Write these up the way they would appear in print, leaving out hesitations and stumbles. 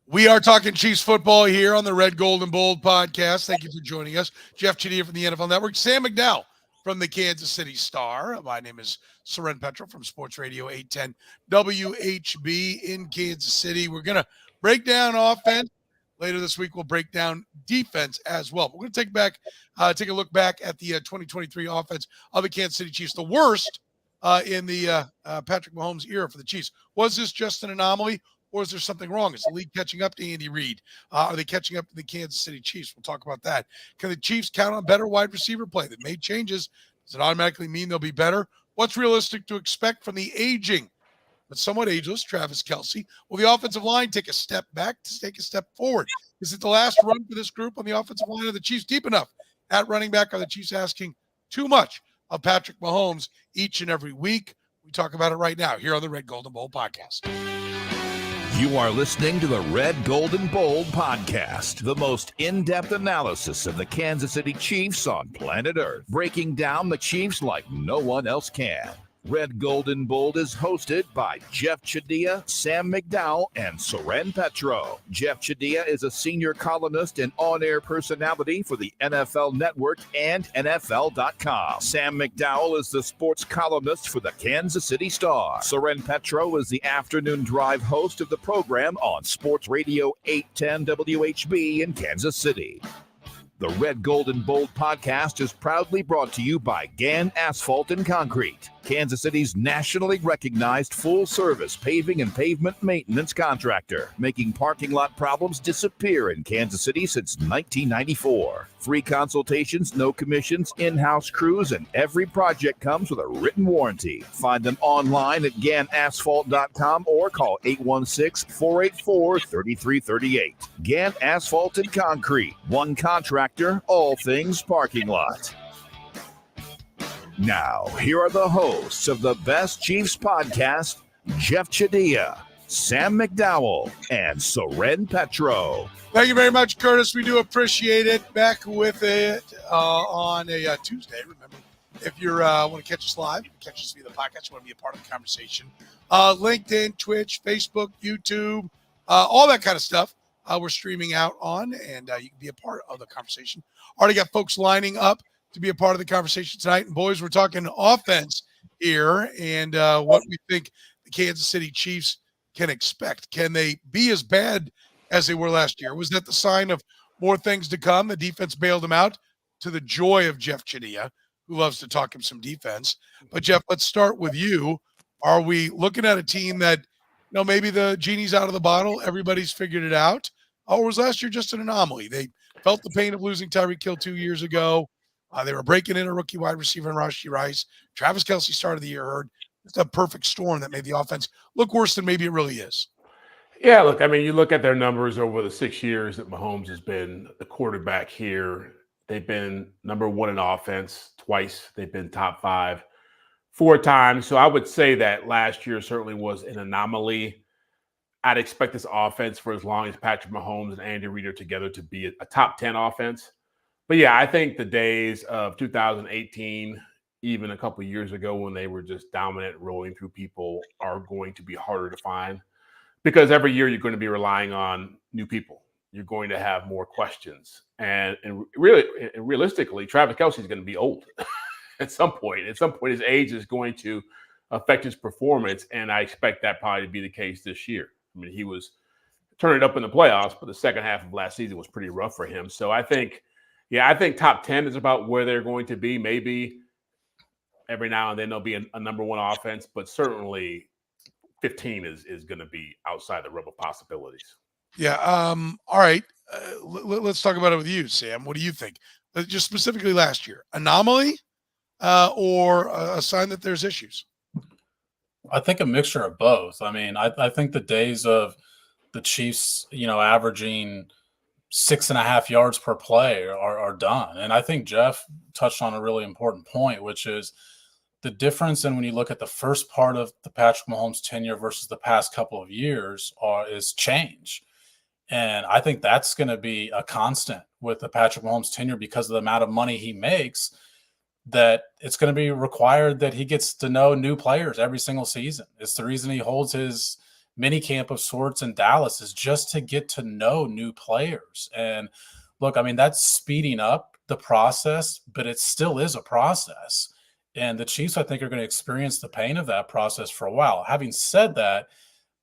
We are talking Chiefs football here on the Red, Gold, and Bold podcast. Thank you for joining us. Jeffri Chadiha from the NFL Network, Sam McDowell from the Kansas City Star. My name is Soren Petro from Sports Radio 810 WHB in Kansas City. We're going to break down offense. Later this week, we'll break down defense as well. We're going to take a look back at the 2023 offense of the Kansas City Chiefs, the worst in the Patrick Mahomes era for the Chiefs. Was this just an anomaly? Or is there something wrong? Is the league catching up to Andy Reid? Are they catching up to the Kansas City Chiefs? We'll talk about that. Can the Chiefs count on better wide receiver play? They made changes. Does it automatically mean they'll be better? What's realistic to expect from the aging but somewhat ageless Travis Kelce? Will the offensive line take a step back to take a step forward? Is it the last run for this group on the offensive line? Are the Chiefs deep enough at running back? Are the Chiefs asking too much of Patrick Mahomes each and every week? We talk about it right now here on the Red, Gold, and Bold podcast. You are listening to the Red, Gold, and Bold podcast, the most in-depth analysis of the Kansas City Chiefs on planet Earth, breaking down the Chiefs like no one else can. Red, Gold, and Bold is hosted by Jeffri Chadiha, Sam McDowell, and Soren Petro. Jeffri Chadiha is a senior columnist and on-air personality for the NFL Network and NFL.com. Sam McDowell is the sports columnist for the Kansas City Star. Soren Petro is the afternoon drive host of the program on Sports Radio 810 WHB in Kansas City. The Red, Gold, and Bold podcast is proudly brought to you by Gann Asphalt and Concrete, Kansas City's nationally recognized full-service paving and pavement maintenance contractor, making parking lot problems disappear in Kansas City since 1994. Free consultations, no commissions, in-house crews, and every project comes with a written warranty. Find them online at GannAsphalt.com or call 816-484-3338. Gann Asphalt and Concrete, one contractor, all things parking lot. Now, here are the hosts of the Best Chiefs podcast, Jeffri Chadiha, Sam McDowell, and Soren Petro. Thank you very much, Curtis. We do appreciate it. Back with it on a Tuesday. Remember, if you want to catch us live, catch us via the podcast, you want to be a part of the conversation. LinkedIn, Twitch, Facebook, YouTube, all that kind of stuff. We're streaming out on, and you can be a part of the conversation. Already got folks lining up to be a part of the conversation tonight. And boys, we're talking offense here and what we think the Kansas City Chiefs can expect. Can they be as bad as they were last year? Was that the sign of more things to come? The defense bailed them out, to the joy of Jeffri Chadiha, who loves to talk him some defense. But Jeff, let's start with you. Are we looking at a team that, maybe the genie's out of the bottle, everybody's figured it out, or was last year just an anomaly? They felt the pain of losing Tyreek Hill 2 years ago. They were breaking in a rookie wide receiver in Rashee Rice. Travis Kelce started the year hurt. It's a perfect storm that made the offense look worse than maybe it really is. Yeah, look, you look at their numbers over the 6 years that Mahomes has been the quarterback here. They've been number one in offense twice. They've been top 5 4 times. So I would say that last year certainly was an anomaly. I'd expect this offense, for as long as Patrick Mahomes and Andy Reid are together, to be a top 10 offense. But yeah, I think the days of 2018, even a couple of years ago when they were just dominant, rolling through people, are going to be harder to find, because every year you're going to be relying on new people. You're going to have more questions. And realistically, Travis Kelce is going to be old at some point. At some point, his age is going to affect his performance, and I expect that probably to be the case this year. He was turning it up in the playoffs, but the second half of last season was pretty rough for him. So I think top 10 is about where they're going to be. Maybe every now and then they'll be a number one offense, but certainly 15 is going to be outside the realm of possibilities. Yeah. All right. Let's talk about it with you, Sam. What do you think? Just specifically last year, anomaly or a sign that there's issues? I think a mixture of both. I think the days of the Chiefs, averaging 6.5 yards per play are done. And I think Jeff touched on a really important point, which is the difference in when you look at the first part of the Patrick Mahomes tenure versus the past couple of years is change. And I think that's going to be a constant with the Patrick Mahomes tenure because of the amount of money he makes, that it's going to be required that he gets to know new players every single season. It's the reason he holds his mini camp of sorts in Dallas is just to get to know new players. And look, I mean, that's speeding up the process, but it still is a process. And the Chiefs, I think, are going to experience the pain of that process for a while. Having said that,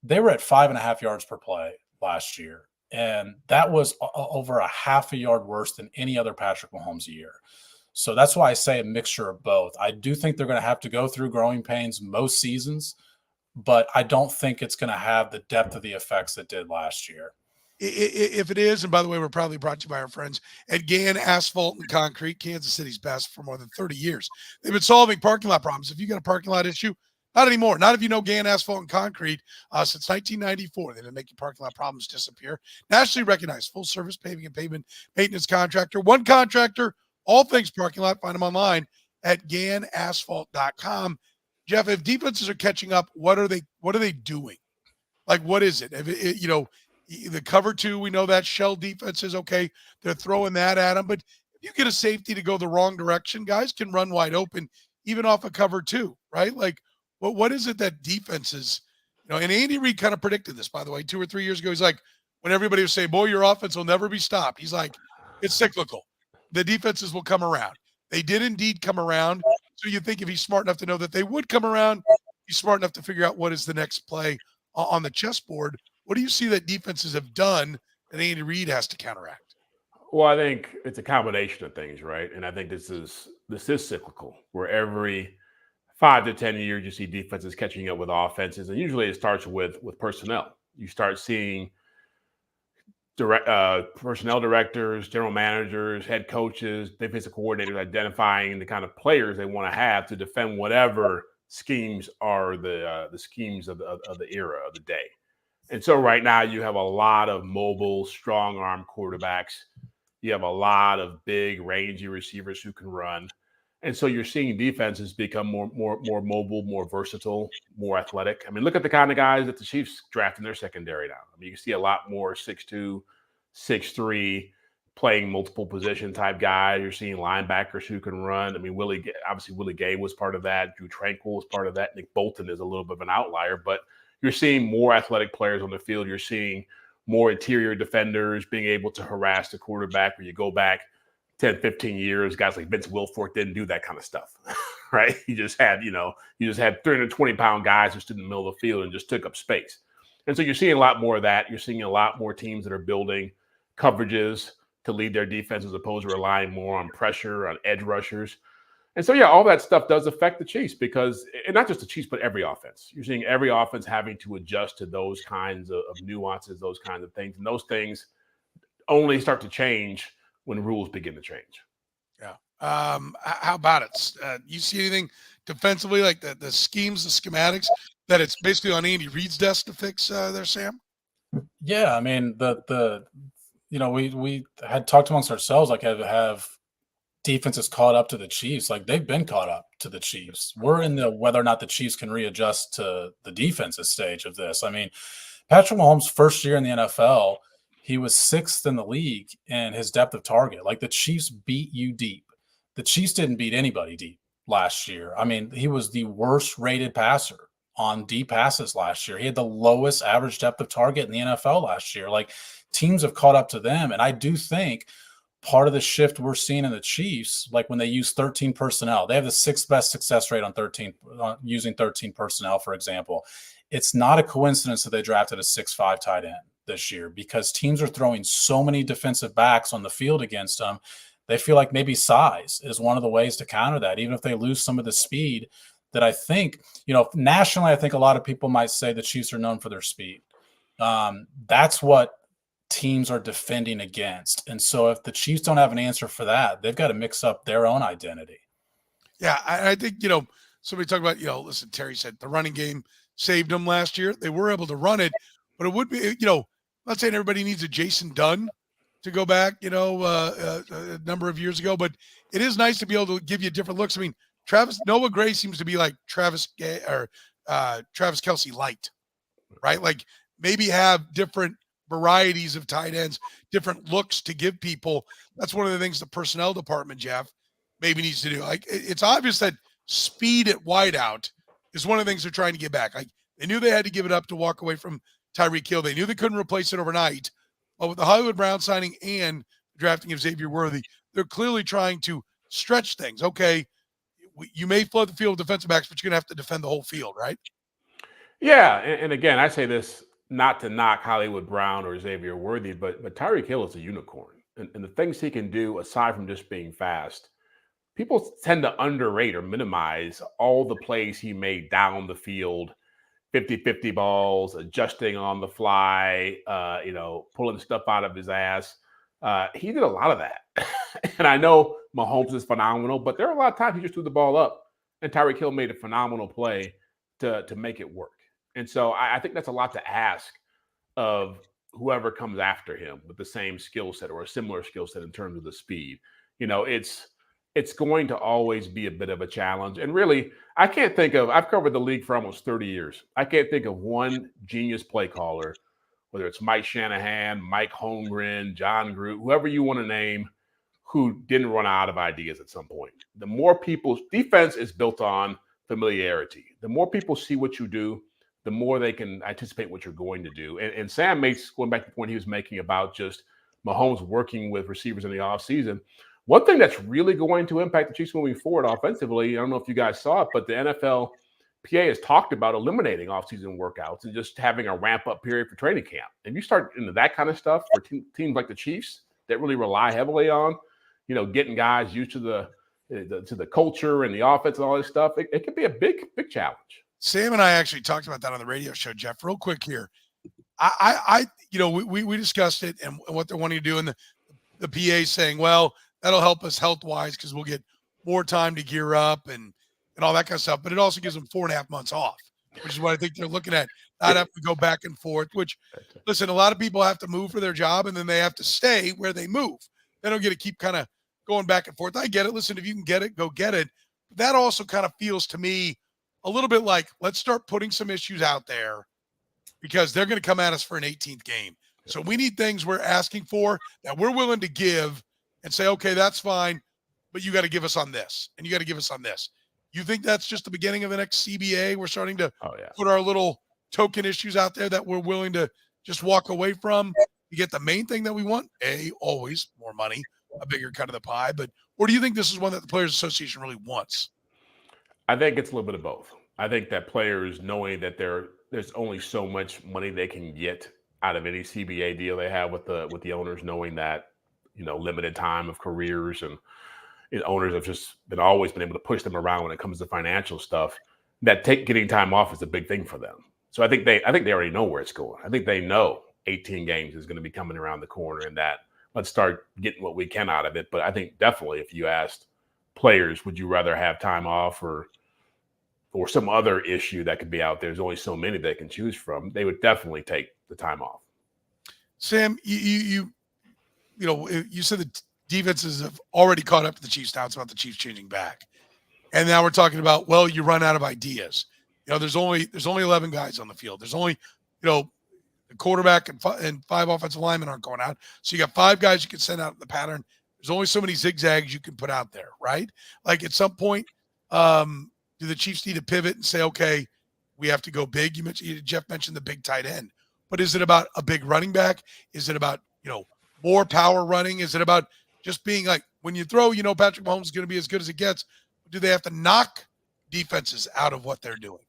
they were at 5.5 yards per play last year. And that was over a half a yard worse than any other Patrick Mahomes year. So that's why I say a mixture of both. I do think they're going to have to go through growing pains most seasons, but I don't think it's going to have the depth of the effects it did last year. If it is, and by the way, we're probably brought to you by our friends at Gann Asphalt and Concrete, Kansas City's best for more than 30 years. They've been solving parking lot problems. If you got a parking lot issue, not anymore. Not if you know Gann Asphalt and Concrete. Since 1994, they've been making parking lot problems disappear. Nationally recognized full-service paving and pavement maintenance contractor. One contractor, all things parking lot. Find them online at GannAsphalt.com. Jeff, if defenses are catching up, what are they doing? Like, what is it? The cover two, we know that shell defense is okay. They're throwing that at them. But if you get a safety to go the wrong direction, guys can run wide open, even off a cover two, right? Like, what is it that defenses, and Andy Reid kind of predicted this, by the way, 2 or 3 years ago. He's like, when everybody was saying, boy, your offense will never be stopped. He's like, it's cyclical. The defenses will come around. They did indeed come around. So you think if he's smart enough to know that they would come around, he's smart enough to figure out what is the next play on the chessboard. What do you see that defenses have done that Andy Reid has to counteract? Well, I think it's a combination of things, right? And I think this is cyclical, where every 5 to 10 years you see defenses catching up with offenses, and usually it starts with personnel. You start seeing personnel directors, general managers, head coaches, defensive coordinators identifying the kind of players they want to have to defend whatever schemes are the schemes of the era of the day. And so right now you have a lot of mobile, strong-arm quarterbacks. You have a lot of big, rangy receivers who can run. And so you're seeing defenses become more mobile, more versatile, more athletic. I mean, look at the kind of guys that the Chiefs draft in their secondary now. I mean, you can see a lot more 6'2", 6'3", playing multiple position type guys. You're seeing linebackers who can run. I mean, Willie Gay was part of that. Drew Tranquill was part of that. Nick Bolton is a little bit of an outlier, but you're seeing more athletic players on the field. You're seeing more interior defenders being able to harass the quarterback. When you go back 10, 15 years, guys like Vince Wilfork didn't do that kind of stuff, right? You just had 320-pound guys who stood in the middle of the field and just took up space. And so you're seeing a lot more of that. You're seeing a lot more teams that are building coverages to lead their defense as opposed to relying more on pressure, on edge rushers. And so, yeah, all that stuff does affect the Chiefs because, and not just the Chiefs, but every offense. You're seeing every offense having to adjust to those kinds of nuances, those kinds of things. And those things only start to change when rules begin to change. Yeah. How about it? You see anything defensively, like the schemes, the schematics, that it's basically on Andy Reid's desk to fix there, Sam? Yeah, I mean, we had talked amongst ourselves, like have defenses caught up to the Chiefs. Like, they've been caught up to the Chiefs. We're in the whether or not the Chiefs can readjust to the defensive stage of this. I mean, Patrick Mahomes' first year in the NFL, he was 6th in the league in his depth of target. Like, the Chiefs beat you deep. The Chiefs didn't beat anybody deep last year. I mean, he was the worst rated passer on deep passes last year. He had the lowest average depth of target in the NFL last year. Like, teams have caught up to them. And I do think part of the shift we're seeing in the Chiefs, like when they use 13 personnel, they have the 6th best success rate on using 13 personnel, for example. It's not a coincidence that they drafted a 6'5" tight end this year because teams are throwing so many defensive backs on the field against them. They feel like maybe size is one of the ways to counter that, even if they lose some of the speed that I think, nationally, I think a lot of people might say the Chiefs are known for their speed. That's what teams are defending against. And so if the Chiefs don't have an answer for that, they've got to mix up their own identity. Yeah, I think, somebody talked about, listen, Terry said the running game saved them last year. They were able to run it, but it would be, I'm not saying everybody needs a Jason Dunn to go back, a number of years ago, but it is nice to be able to give you different looks. I mean, Noah Gray seems to be like Travis Kelce light, right? Like, maybe have different varieties of tight ends, different looks to give people. That's one of the things the personnel department, Jeff, maybe needs to do. Like, it's obvious that speed at wideout is one of the things they're trying to get back. Like, They knew they had to give it up to walk away from Tyreek Hill. They knew they couldn't replace it overnight. But with the Hollywood Brown signing and drafting of Xavier Worthy, they're clearly trying to stretch things. Okay, you may flood the field with defensive backs, but you're going to have to defend the whole field, right? Yeah, and again, I say this not to knock Hollywood Brown or Xavier Worthy, but Tyreek Hill is a unicorn. And the things he can do, aside from just being fast, people tend to underrate or minimize all the plays he made down the field, 50-50 balls, adjusting on the fly, pulling stuff out of his ass. He did a lot of that. And I know Mahomes is phenomenal, but there are a lot of times he just threw the ball up, and Tyreek Hill made a phenomenal play to make it work. And so I think that's a lot to ask of whoever comes after him with the same skill set or a similar skill set in terms of the speed. It's going to always be a bit of a challenge. And really, I've covered the league for almost 30 years. I can't think of one genius play caller, whether it's Mike Shanahan, Mike Holmgren, John Groot, whoever you want to name, who didn't run out of ideas at some point. The more people's defense is built on familiarity. The more people see what you do, the more they can anticipate what you're going to do. And Sam makes, going back to the point he was making about just Mahomes working with receivers in the offseason, one thing that's really going to impact the Chiefs moving forward offensively, I don't know if you guys saw it, but the NFLPA has talked about eliminating offseason workouts and just having a ramp-up period for training camp. If you start into that kind of stuff for teams like the Chiefs that really rely heavily on, getting guys used to the culture and the offense and all this stuff, it could be a big challenge. Sam and I actually talked about that on the radio show, Jeff. Real quick here, we discussed it and what they're wanting to do, and the PA saying, well, that'll help us health-wise because we'll get more time to gear up and all that kind of stuff. But it also gives them 4.5 months off, which is what I think they're looking at. Not have to go back and forth. Which, listen, a lot of people have to move for their job, and then they have to stay where they move. They don't get to keep kind of going back and forth. I get it. Listen, if you can get it, go get it. But that also kind of feels to me a little bit like, let's start putting some issues out there because they're going to come at us for an 18th game. So we need things we're asking for that we're willing to give and say, okay, that's fine, but you got to give us on this, and you got to give us on this. You think that's just the beginning of the next CBA? We're starting to put our little token issues out there that we're willing to just walk away from to get the main thing that we want? Always more money, a bigger cut of the pie. Or do you think this is one that the Players Association really wants? I think it's a little bit of both. I think that players, knowing that there's only so much money they can get out of any CBA deal they have with the owners, knowing that limited time of careers and owners have just always been able to push them around when it comes to financial stuff. That getting time off is a big thing for them. So I think they already know where it's going. I think they know 18 games is going to be coming around the corner, and that let's start getting what we can out of it. But I think definitely if you asked players, would you rather have time off or some other issue that could be out there, there's only so many they can choose from, they would definitely take the time off. Sam, you said the defenses have already caught up to the Chiefs. Now it's about the Chiefs changing back. And now we're talking about, well, you run out of ideas. There's only 11 guys on the field. There's only, the quarterback and 5 offensive linemen aren't going out. So you got 5 guys you can send out in the pattern. There's only so many zigzags you can put out there, right? Like at some point, do the Chiefs need to pivot and say, okay, we have to go big? Jeff mentioned the big tight end. But is it about a big running back? Is it about, more power running? Is it about just being like, when you throw, Patrick Mahomes is going to be as good as it gets? Do they have to knock defenses out of what they're doing?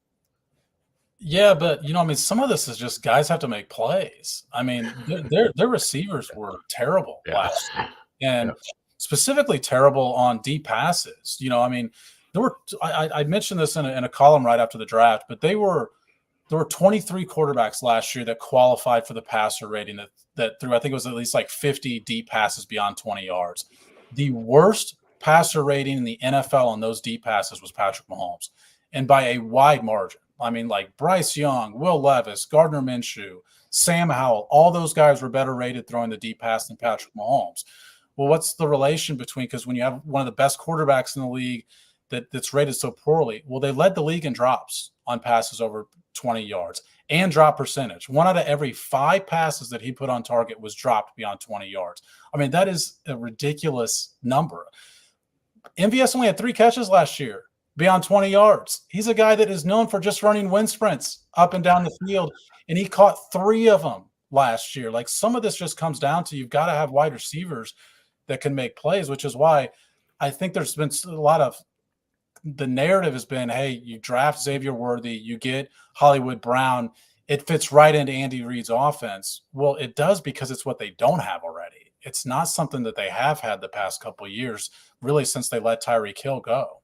Yeah, but some of this is just guys have to make plays. I mean, their receivers were terrible last year, and specifically terrible on deep passes. There were I mentioned this in a column right after the draft, but there were 23 quarterbacks last year that qualified for the passer rating that threw, I think it was at least like 50 deep passes beyond 20 yards. The worst passer rating in the NFL on those deep passes was Patrick Mahomes, and by a wide margin. I mean, like Bryce Young, Will Levis, Gardner Minshew, Sam Howell, all those guys were better rated throwing the deep pass than Patrick Mahomes. Well, what's the relation between, because when you have one of the best quarterbacks in the league that's rated so poorly, well, they led the league in drops on passes over 20 yards and drop percentage. 1 out of every 5 passes that he put on target was dropped beyond 20 yards. I mean, that is a ridiculous number. MVS only had 3 catches last year beyond 20 yards. He's a guy that is known for just running wind sprints up and down the field, and he caught 3 of them last year. Like, some of this just comes down to you've got to have wide receivers that can make plays, which is why I think there's been a lot of the narrative has been, hey, you draft Xavier Worthy, you get Hollywood Brown, it fits right into Andy Reid's offense. Well, it does, because it's what they don't have already. It's not something that they have had the past couple of years, really, since they let Tyreek Hill go.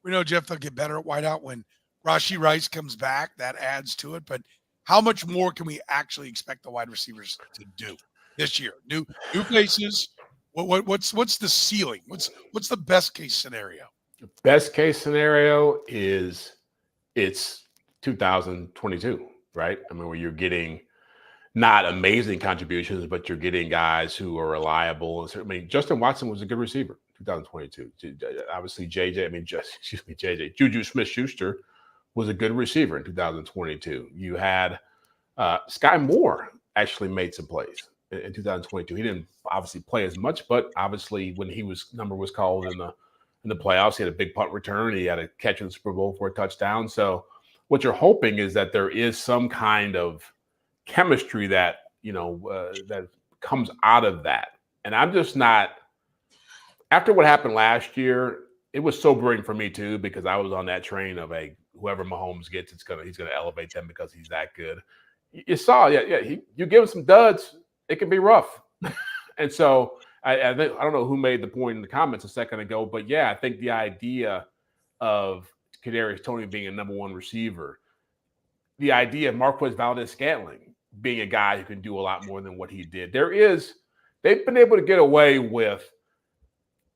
We know, Jeff, they'll get better at wideout when Rashee Rice comes back. That adds to it. But how much more can we actually expect the wide receivers to do this year? New faces. What's the ceiling? What's the best case scenario? The best case scenario is it's 2022, right? I mean, where you're getting not amazing contributions, but you're getting guys who are reliable. I mean, Justin Watson was a good receiver in 2022. Obviously, Juju Smith-Schuster was a good receiver in 2022. You had Sky Moore actually made some plays in 2022. He didn't obviously play as much, but obviously when number was called in the playoffs, he had a big punt return. He had a catch in the Super Bowl for a touchdown. So what you're hoping is that there is some kind of chemistry that that comes out of that. And I'm just not. After what happened last year, it was sobering for me too, because I was on that train of whoever Mahomes gets, he's gonna elevate them because he's that good. You saw, you give him some duds, it can be rough. And so I don't know who made the point in the comments a second ago, but yeah, I think the idea of Kadarius Toney being a number 1 receiver, the idea of Marquez Valdez-Scantling being a guy who can do a lot more than what he did. They've been able to get away with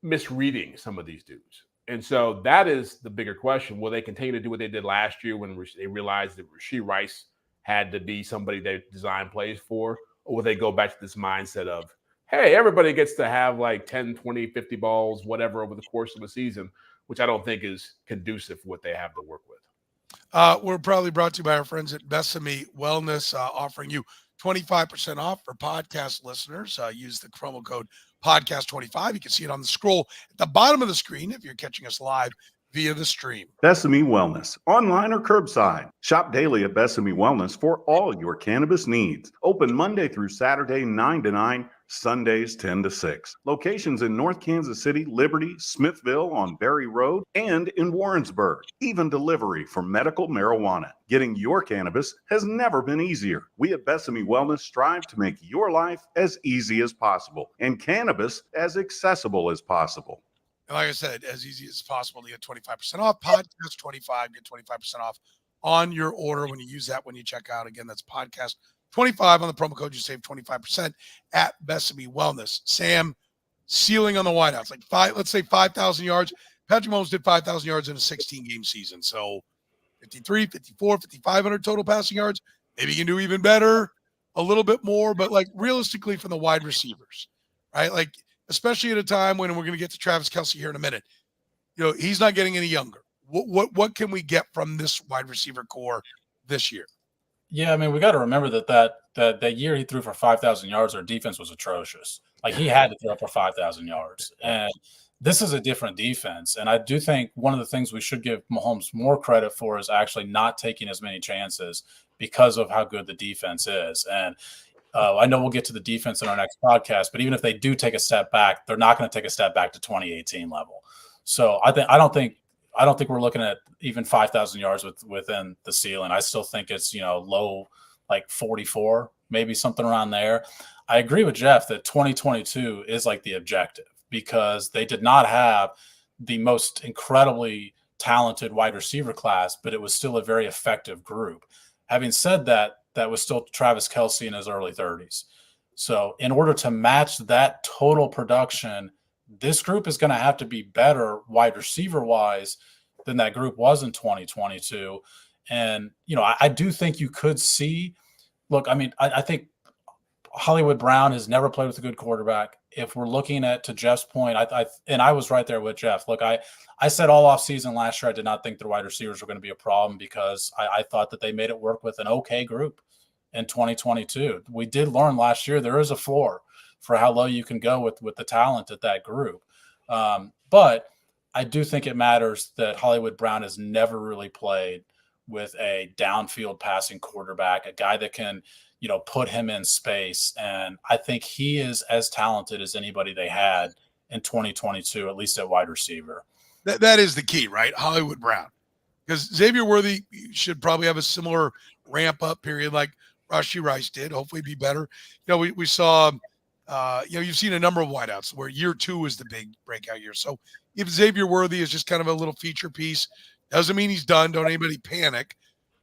misreading some of these dudes. And so that is the bigger question. Will they continue to do what they did last year when they realized that Rashee Rice had to be somebody they designed plays for? Or will they go back to this mindset of, hey, everybody gets to have like 10, 20, 50 balls, whatever, over the course of a season, which I don't think is conducive for what they have to work with. We're probably brought to you by our friends at Besame Wellness, offering you 25% off for podcast listeners. Use the promo code podcast25. You can see it on the scroll at the bottom of the screen if you're catching us live via the stream. Besame Wellness, online or curbside. Shop daily at Besame Wellness for all your cannabis needs. Open Monday through Saturday, 9 to 9, Sundays, 10 to 6. Locations in North Kansas City, Liberty, Smithville on Berry Road, and in Warrensburg. Even delivery for medical marijuana. Getting your cannabis has never been easier. We at Besame Wellness strive to make your life as easy as possible and cannabis as accessible as possible. And like I said, as easy as possible to get 25% off. Podcast 25, get 25% off on your order when you use that when you check out. Again, that's podcast 25 on the promo code. You save 25% at Besame Wellness. Sam, ceiling on the wideouts, let's say 5,000 yards. Patrick Mahomes did 5,000 yards in a 16-game season. So 53, 54, 5,500 total passing yards. Maybe you can do even better, a little bit more, but realistically from the wide receivers, right? Especially at a time when we're going to get to Travis Kelce here in a minute, he's not getting any younger. What can we get from this wide receiver core this year? Yeah, I mean, we got to remember that year he threw for 5,000 yards, our defense was atrocious. He had to throw for 5,000 yards. And this is a different defense. And I do think one of the things we should give Mahomes more credit for is actually not taking as many chances because of how good the defense is. And I know we'll get to the defense in our next podcast, but even if they do take a step back, they're not going to take a step back to 2018 level. So I don't think we're looking at even 5,000 yards within the ceiling. I still think it's low 44, maybe something around there. I agree with Jeff that 2022 is the objective because they did not have the most incredibly talented wide receiver class, but it was still a very effective group. Having said that, that was still Travis Kelce in his early 30s. So in order to match that total production, this group is going to have to be better wide receiver-wise than that group was in 2022. And, I do think you could see – look, I mean, I think Hollywood Brown has never played with a good quarterback. If we're looking at, to Jeff's point, I was right there with Jeff. Look, I said all offseason last year I did not think the wide receivers were going to be a problem because I thought that they made it work with an okay group in 2022. We did learn last year there is a floor for how low you can go with the talent at that group. But I do think it matters that Hollywood Brown has never really played with a downfield passing quarterback, a guy that can, put him in space. And I think he is as talented as anybody they had in 2022, at least at wide receiver. That is the key, right? Hollywood Brown. Because Xavier Worthy should probably have a similar ramp-up period like Rashee Rice did, hopefully be better. We saw, you've seen a number of wideouts where year 2 is the big breakout year. So if Xavier Worthy is just kind of a little feature piece, doesn't mean he's done. Don't anybody panic.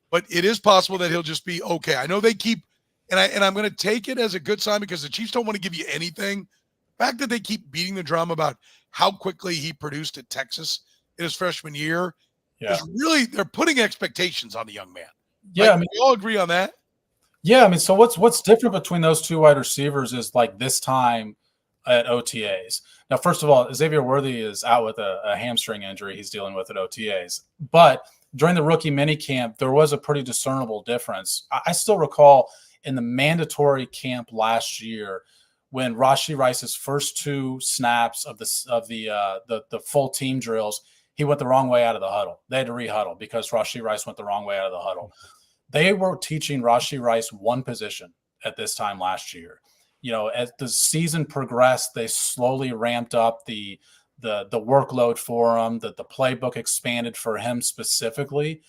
But it is possible that he'll just be okay. I know they keep – and I'm going to take it as a good sign because the Chiefs don't want to give you anything. The fact that they keep beating the drum about how quickly he produced at Texas in his freshman year is really – they're putting expectations on the young man. Yeah, we all agree on that. Yeah, so what's different between those two wide receivers is like this time at OTAs. Now, first of all, Xavier Worthy is out with a hamstring injury he's dealing with at OTAs. But during the rookie minicamp, there was a pretty discernible difference. I still recall in the mandatory camp last year when Rashee Rice's first 2 snaps of the full team drills, he went the wrong way out of the huddle. They had to rehuddle because Rashee Rice went the wrong way out of the huddle. They were teaching Rashee Rice one position at this time last year. As the season progressed, they slowly ramped up the workload for him, the playbook expanded for him specifically.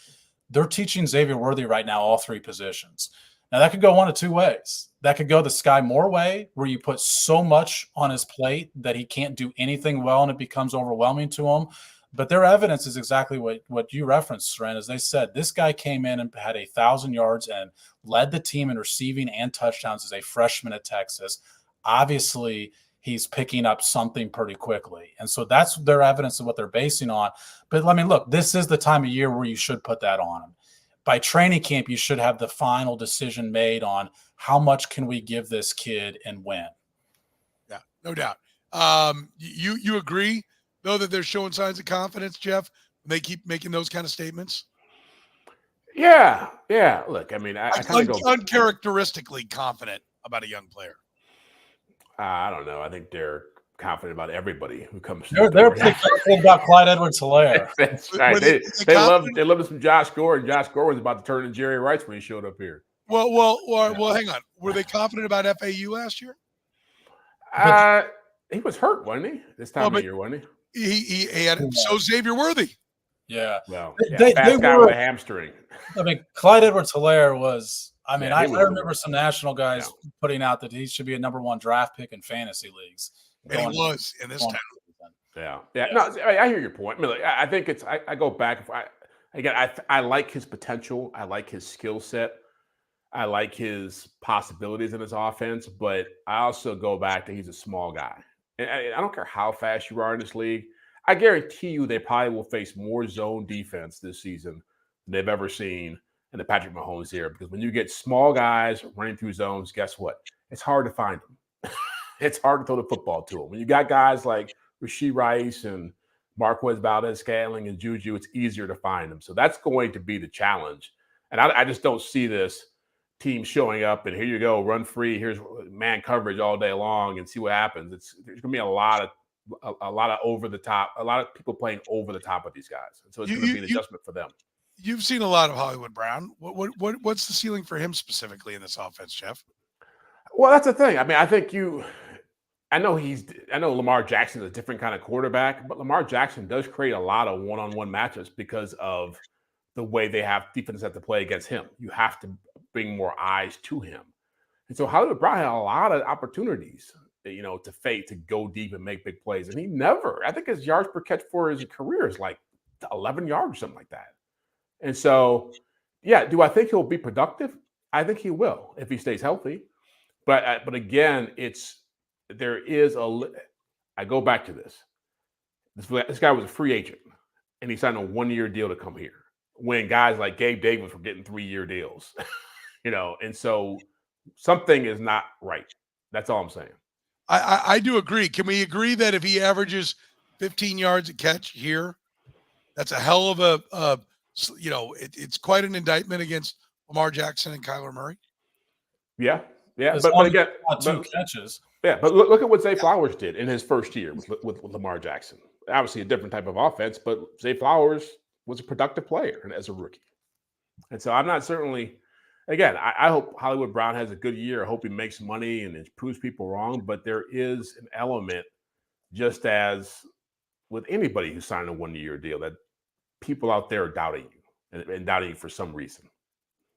They're teaching Xavier Worthy right now all 3 positions. Now, that could go one of 2 ways. That could go the Sky Moore way, where you put so much on his plate that he can't do anything well and it becomes overwhelming to him. But their evidence is exactly what you referenced, Soren. As they said, this guy came in and had 1,000 yards and led the team in receiving and touchdowns as a freshman at Texas. Obviously, he's picking up something pretty quickly. And so that's their evidence of what they're basing on. But look, this is the time of year where you should put that on him. By training camp, you should have the final decision made on how much can we give this kid and when. Yeah, no doubt. You agree, though, that they're showing signs of confidence, Jeff, when they keep making those kind of statements? Yeah. Look, I kind of go uncharacteristically confident about a young player. I don't know. I think they're confident about everybody who comes. They're pretty confident about Clyde Edwards-Helaire. That's right. They loved some Josh Gore, and Josh Gore was about to turn into Jerry Rice when he showed up here. Well, hang on. Were they confident about FAU last year? He was hurt, wasn't he? This time of year, wasn't he? He had so Xavier Worthy. Yeah. Well, fast guy with a hamstring. Clyde Edwards-Helaire was. I remember some national guys putting out that he should be a number 1 draft pick in fantasy leagues. And he was in this town. Yeah. No, I hear your point. I think it's. I go back. I like his potential. I like his skill set. I like his possibilities in his offense. But I also go back to he's a small guy. And I don't care how fast you are in this league. I guarantee you they probably will face more zone defense this season than they've ever seen in the Patrick Mahomes era. Because when you get small guys running through zones, guess what? It's hard to find them. It's hard to throw the football to them. When you got guys like Rashee Rice and Marquez Valdez-Scantling and Juju, it's easier to find them. So that's going to be the challenge. And I just don't see this team showing up and here you go, run free. Here's man coverage all day long and see what happens. There's going to be a lot of over the top, a lot of people playing over the top of these guys. And so it's going to be an adjustment for them. You've seen a lot of Hollywood Brown. What's the ceiling for him specifically in this offense, Jeff? Well, that's the thing. I think I know Lamar Jackson is a different kind of quarterback, but Lamar Jackson does create a lot of one-on-one matchups because of the way they have defense have to play against him. You have to bring more eyes to him. And so Hollywood Brown had a lot of opportunities, to go deep and make big plays. And he never, I think his yards per catch for his career is like 11 yards or something like that. And so, do I think he'll be productive? I think he will if he stays healthy. But again, I go back to this. This guy was a free agent, and he signed a 1-year deal to come here when guys like Gabe Davis were getting 3-year deals, and so something is not right. That's all I'm saying. I do agree. Can we agree that if he averages 15 yards a catch here, that's a hell of it's quite an indictment against Lamar Jackson and Kyler Murray? Yeah. Yeah, As but long again, as not 2 catches. Yeah, but look at what Zay Flowers did in his first year with Lamar Jackson. Obviously, a different type of offense, but Zay Flowers was a productive player as a rookie. And so I'm not certainly, again, I hope Hollywood Brown has a good year. I hope he makes money and it proves people wrong. But there is an element, just as with anybody who signed a 1-year deal, that people out there are doubting you and doubting you for some reason.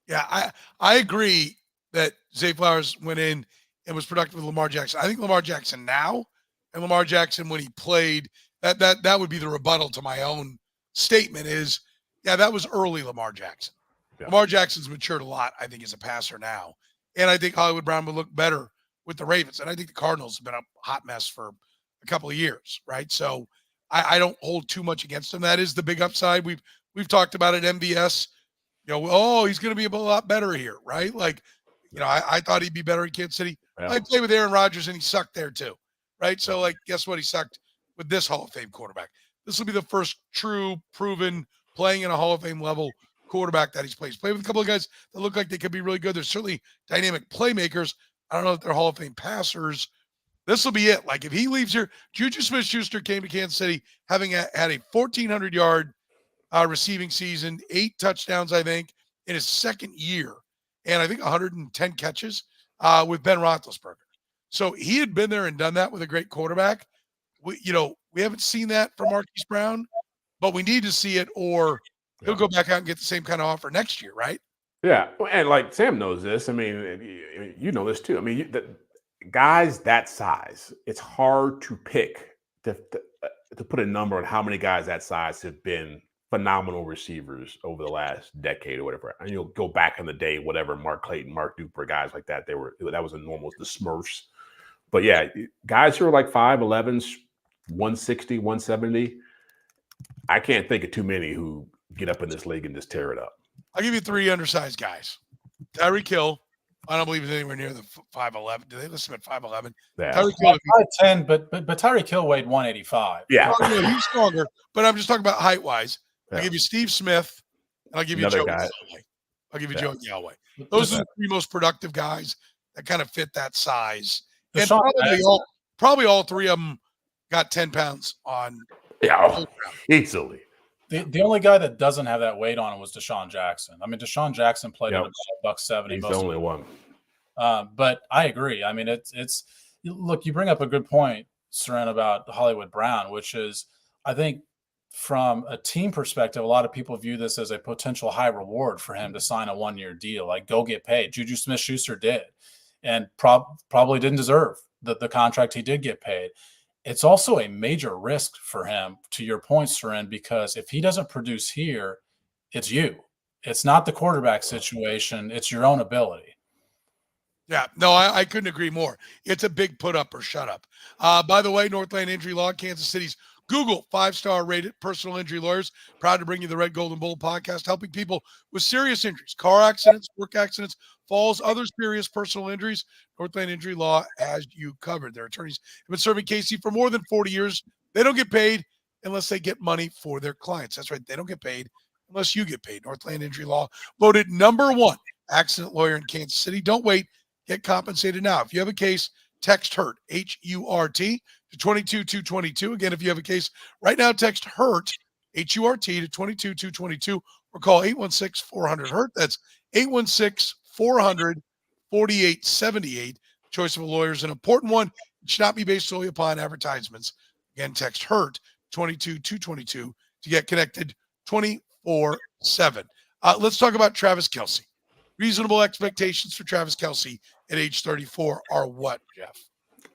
Yeah, I agree that Zay Flowers went in and was productive with Lamar Jackson. I think Lamar Jackson now and Lamar Jackson when he played, that would be the rebuttal to my own statement is, yeah, that was early Lamar Jackson. Yeah. Lamar Jackson's matured a lot, I think, as a passer now. And I think Hollywood Brown would look better with the Ravens. And I think the Cardinals have been a hot mess for a couple of years, right? So I don't hold too much against him. That is the big upside. We've talked about it, MVS. He's going to be a lot better here, right? Like, I thought he'd be better in Kansas City. Yeah. I played with Aaron Rodgers, and he sucked there too, right? So, like, guess what? He sucked with this Hall of Fame quarterback. This will be the first true, proven, playing in a Hall of Fame level quarterback that he's played. He's played with a couple of guys that look like they could be really good. They're certainly dynamic playmakers. I don't know if they're Hall of Fame passers. This will be it. Like, if he leaves here, Juju Smith-Schuster came to Kansas City having had a 1,400-yard receiving season, 8 touchdowns, I think, in his second year, and I think 110 catches with Ben Roethlisberger. So he had been there and done that with a great quarterback. We haven't seen that from Marquise Brown, but we need to see it, or he'll go back out and get the same kind of offer next year, right? Yeah, and like Sam knows this. I mean, you know this too. I mean, the guys that size, it's hard to pick to put a number on how many guys that size have been phenomenal receivers over the last decade or whatever. And you'll go back in the day, whatever, Mark Clayton, Mark Duper, guys like that, that was a normal, the Smurfs. But yeah, guys who are like 5'11", 160, 170, I can't think of too many who get up in this league and just tear it up. I'll give you 3 undersized guys. Tyreek Hill, I don't believe he's anywhere near the 5'11". Do they list him at 5'11"? Yeah. Tyreek Hill, 5'10", but Tyreek Hill weighed 185. Yeah. He's stronger, but I'm just talking about height-wise. I'll give you Steve Smith, and I'll give you Joe Galway. I'll give you Joe Galway. Those are the 3 most productive guys that kind of fit that size. And probably all 3 of them got 10 pounds on. Yeah, easily. The only guy that doesn't have that weight on him was Deshaun Jackson. I mean, Deshaun Jackson played at $170. He's the only one. But I agree. I mean, it's look, you bring up a good point, Soren, about Hollywood Brown, which is, I think, from a team perspective, a lot of people view this as a potential high reward for him to sign a 1-year deal. Like, go get paid. Juju Smith-Schuster did, and probably didn't deserve the contract he did get paid. It's also a major risk for him, to your point, Soren, because if he doesn't produce here, it's you. It's not the quarterback situation. It's your own ability. Yeah, no, I couldn't agree more. It's a big put up or shut up. By the way, Northland Injury Law, Kansas City's Google 5-star rated personal injury lawyers. Proud to bring you the Red, Gold, and Bold podcast, helping people with serious injuries, car accidents, work accidents, falls, other serious personal injuries. Northland Injury Law has you covered. Their attorneys have been serving KC for more than 40 years. They don't get paid unless they get money for their clients. That's right. They don't get paid unless you get paid. Northland Injury Law, voted #1 accident lawyer in Kansas City. Don't wait. Get compensated now. If you have a case, text HURT, H-U-R-T, to 22222. Again, if you have a case right now, text HURT, H-U-R-T, to 22222, or call 816-400-HURT. That's 816-400-4878. Choice of a lawyer is an important one. It should not be based solely upon advertisements. Again, text HURT, 22222, to get connected 24/7. Let's talk about Travis Kelce. Reasonable expectations for Travis Kelce at age 34 are what, Jeff?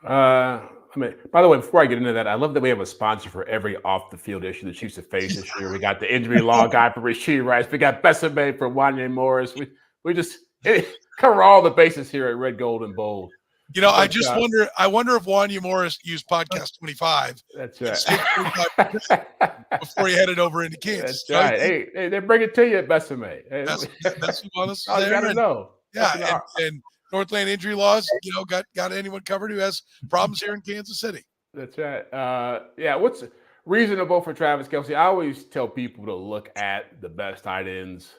I mean, by the way, before I get into that, I love that we have a sponsor for every off-the-field issue the Chiefs have faced this year. We got the injury law guy for Rasheed Rice. We got Besame for Wanya Morris. We just cover all the bases here at Red, Gold, and Bold. I wonder if Wanya Morris used podcast 25. That's right. Before he headed over into Kansas. That's right. Hey, they bring it to you at Besame. That's all you got to know. Yeah, and Northland Injury Laws, got anyone covered who has problems here in Kansas City. That's right. What's reasonable for Travis Kelce? I always tell people to look at the best tight ends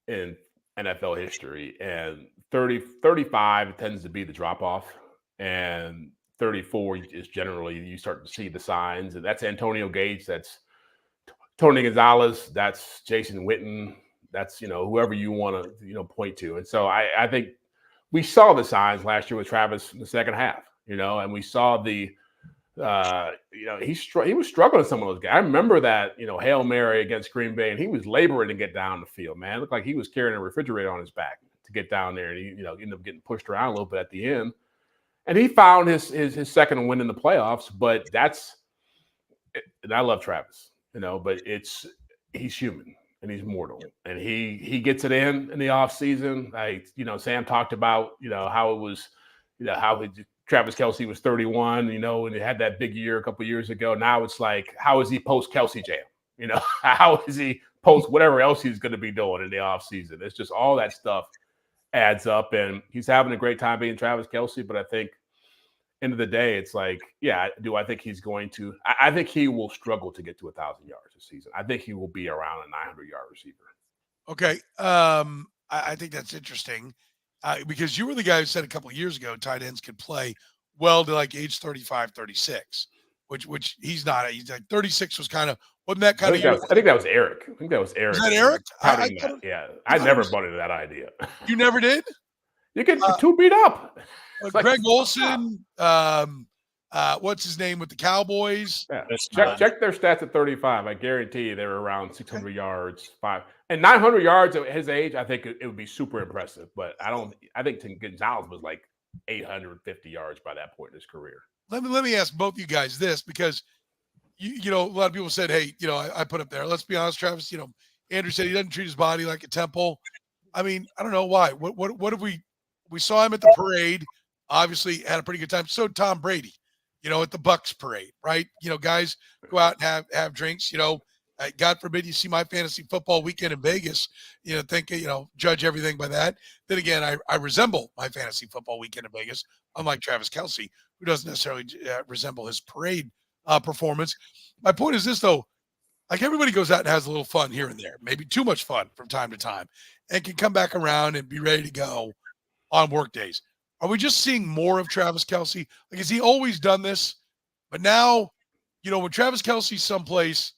in NFL history, and 35 tends to be the drop off, and 34 is generally you start to see the signs, and that's Antonio Gates, that's Tony Gonzalez, that's Jason Witten, that's whoever you want to point to. And so I think we saw the signs last year with Travis in the second half, and we saw the he was struggling with some of those guys. I remember that Hail Mary against Green Bay, and he was laboring to get down the field. Man, it looked like he was carrying a refrigerator on his back to get down there, and he ended up getting pushed around a little bit at the end. And he found his second win in the playoffs. But and I love Travis, but he's human and he's mortal, and he gets it in the off season. Sam talked about how it was, how Travis Kelce was 31, and he had that big year a couple of years ago. Now it's like, how is he post Kelce jam? How is he post whatever else he's going to be doing in the off season? It's just all that stuff adds up, and he's having a great time being Travis Kelce. But I think end of the day, it's like, do I think he's going to? I think he will struggle to get to 1,000 yards this season. I think he will be around a 900-yard receiver. Okay, I think that's interesting because you were the guy who said a couple of years ago tight ends could play well to like age 35, 36, which he's not. He's like 36 was kind of wasn't that kind of? I think that was Eric. I think that was Eric. Is that Eric? I never bought into that idea. You never did? You get too beat up. Greg Olsen, what's his name with the Cowboys? Yeah. Check their stats at 35. I guarantee you they're around 600 yards, 900 yards at his age. I think it would be super impressive. But I think Gonzalez was like 850 yards by that point in his career. Let me ask both you guys this, because a lot of people said, hey, I put up there. Let's be honest, Travis. Andrew said he doesn't treat his body like a temple. I mean, I don't know why. What have we saw him at the parade? Obviously had a pretty good time. So Tom Brady, at the Bucks parade, right? Guys go out and have drinks. God forbid you see my fantasy football weekend in Vegas. Judge everything by that. Then again, I resemble my fantasy football weekend in Vegas, unlike Travis Kelce, who doesn't necessarily resemble his parade performance. My point is this, though. Like, everybody goes out and has a little fun here and there, maybe too much fun from time to time, and can come back around and be ready to go on work days. Are we just seeing more of Travis Kelce? Like, has he always done this? But now, when Travis Kelce's someplace,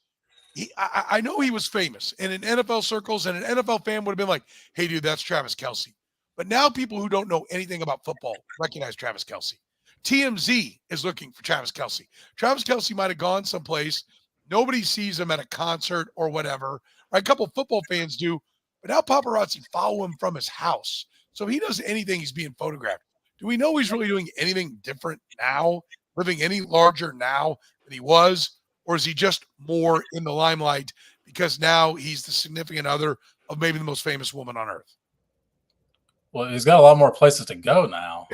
I know he was famous and in NFL circles, and an NFL fan would have been like, hey, dude, that's Travis Kelce. But now people who don't know anything about football recognize Travis Kelce. TMZ is looking for Travis Kelce. Travis Kelce might have gone someplace. Nobody sees him at a concert or whatever. Right? A couple of football fans do. But now paparazzi follow him from his house. So if he does anything, he's being photographed. Do we know he's really doing anything different now, living any larger now than he was? Or is he just more in the limelight because now he's the significant other of maybe the most famous woman on earth? Well, he's got a lot more places to go now.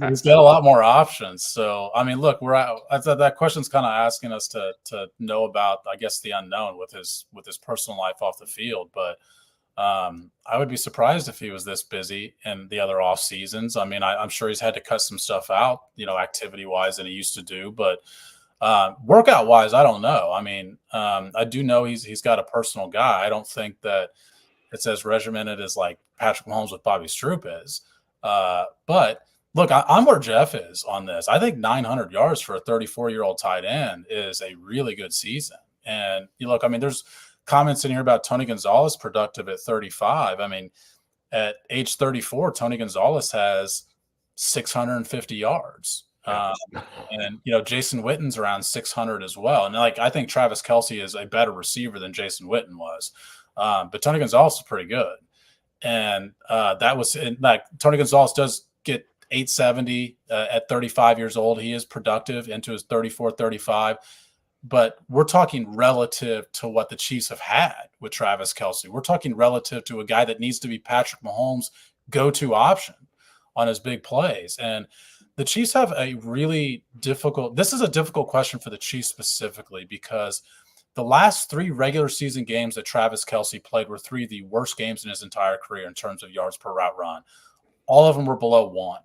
He's got a lot more options. So, I mean, look, that question's kind of asking us to know about, I guess, the unknown with his personal life off the field. But I would be surprised if he was this busy in the other off seasons. I mean, I'm sure he's had to cut some stuff out, activity wise than he used to do, but workout wise, I don't know. I mean, I do know he's got a personal guy. I don't think that it's as regimented as like Patrick Mahomes with Bobby Stroop is. But look, I'm where Jeff is on this. I think 900 yards for a 34-year-old tight end is a really good season. And I mean, there's comments in here about Tony Gonzalez productive at 35. I mean, at age 34, Tony Gonzalez has 650 yards. And Jason Witten's around 600 as well. And I think Travis Kelce is a better receiver than Jason Witten was. But Tony Gonzalez is pretty good. And Tony Gonzalez does get 870 at 35 years old. He is productive into his 34, 35. But we're talking relative to what the Chiefs have had with Travis Kelce. We're talking relative to a guy that needs to be Patrick Mahomes' go-to option on his big plays. And the Chiefs have a really difficult – this is a difficult question for the Chiefs specifically because the last 3 regular season games that Travis Kelce played were 3 of the worst games in his entire career in terms of yards per route run. All of them were below 1.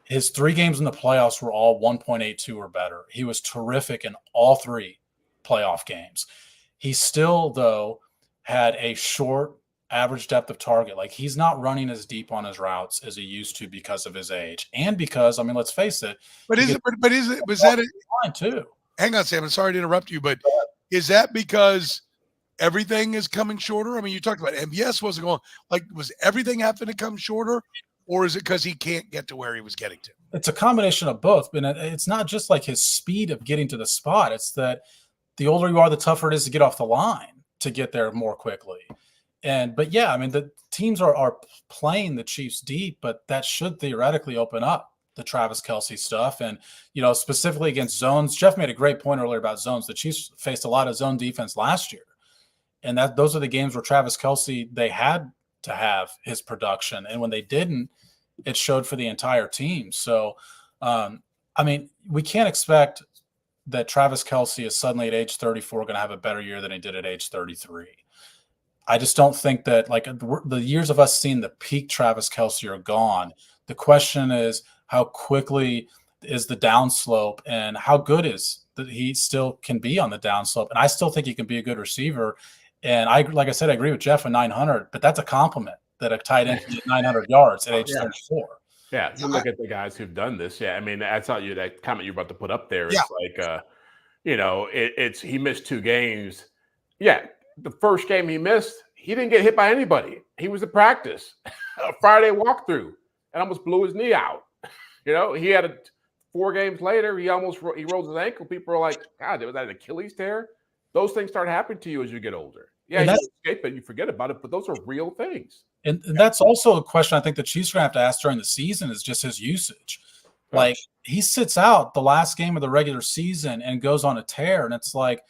His 3 games in the playoffs were all 1.82 or better. He was terrific in all 3 playoff games. He still, though, had a short average depth of target. Like, he's not running as deep on his routes as he used to because of his age, and because, I mean, let's face it. But was that it? Fine too. Hang on, Sam. I'm sorry to interrupt you, but is that because everything is coming shorter? I mean, you talked about MBS wasn't going, like, was everything having to come shorter, or is it because he can't get to where he was getting to? It's a combination of both, but it's not just like his speed of getting to the spot. It's that the older you are, the tougher it is to get off the line to get there more quickly. But yeah, I mean, the teams are playing the Chiefs deep, but that should theoretically open up the Travis Kelce stuff. And, specifically against zones, Jeff made a great point earlier about zones. The Chiefs faced a lot of zone defense last year. And those are the games where Travis Kelce, they had to have his production. And when they didn't, it showed for the entire team. So, I mean, we can't expect that Travis Kelce is suddenly at age 34 going to have a better year than he did at age 33. I just don't think that, like, the years of us seeing the peak Travis Kelce are gone. The question is, how quickly is the downslope, and how good is that he still can be on the downslope? And I still think he can be a good receiver. And like I said, I agree with Jeff at 900, but that's a compliment that a tight end can get 900 yards at age 34. Yeah, you look at the guys who've done this. Yeah, I mean, I thought that comment you're about to put up there. It's like, he missed 2 games. Yeah, the first game he missed, he didn't get hit by anybody. He was at practice, a Friday walkthrough, and almost blew his knee out. He had 4 games later, he rolled his ankle. People are like, God, was that an Achilles tear? Those things start happening to you as you get older. Yeah, you escape it, you forget about it, but those are real things. And that's also a question I think the Chiefs are going to have to ask during the season, is just his usage. Like, he sits out the last game of the regular season and goes on a tear, and it's like,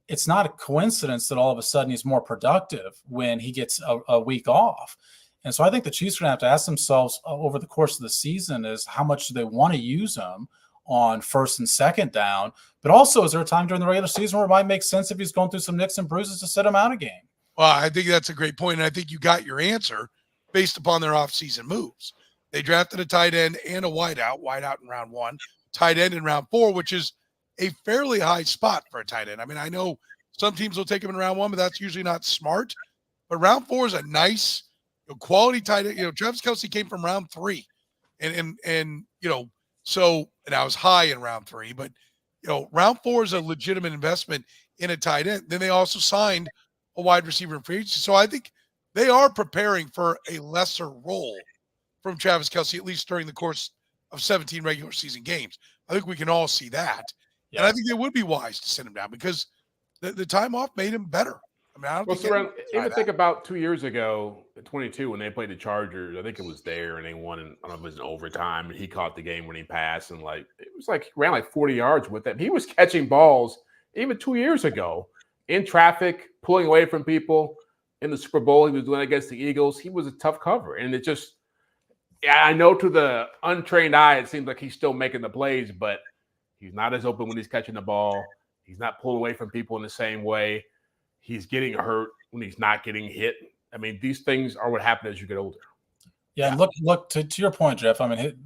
it's not a coincidence that all of a sudden he's more productive when he gets a week off. And so I think the Chiefs are going to have to ask themselves over the course of the season is how much do they want to use him on first and second down, but also is there a time during the regular season where it might make sense if he's going through some nicks and bruises to sit him out a game? Well, I think that's a great point, and I think you got your answer based upon their offseason moves. They drafted a tight end and a wideout in round 1, tight end in round 4, which is a fairly high spot for a tight end. I mean, I know some teams will take him in round 1, but that's usually not smart. But round 4 is a nice, quality tight end. Travis Kelce came from round 3, and I was high in round 3, but round 4 is a legitimate investment in a tight end. Then they also signed a wide receiver in free agency. So I think they are preparing for a lesser role from Travis Kelce, at least during the course of 17 regular season games. I think we can all see that. Yeah. And I think they would be wise to send him down because the time off made him better. I mean, I don't think about 2 years ago, 22, when they played the Chargers. I think it was there, and they won. And I don't know if it was in overtime, and he caught the game-winning pass, and it was like he ran like 40 yards with them. He was catching balls even 2 years ago in traffic, pulling away from people. In the Super Bowl, he was doing against the Eagles. He was a tough cover, and it just, I know to the untrained eye, it seems like he's still making the plays, but he's not as open when he's catching the ball. He's not pulling away from people in the same way. He's getting hurt when he's not getting hit. I mean, these things are what happen as you get older. Yeah, and look to your point, Jeff. I mean,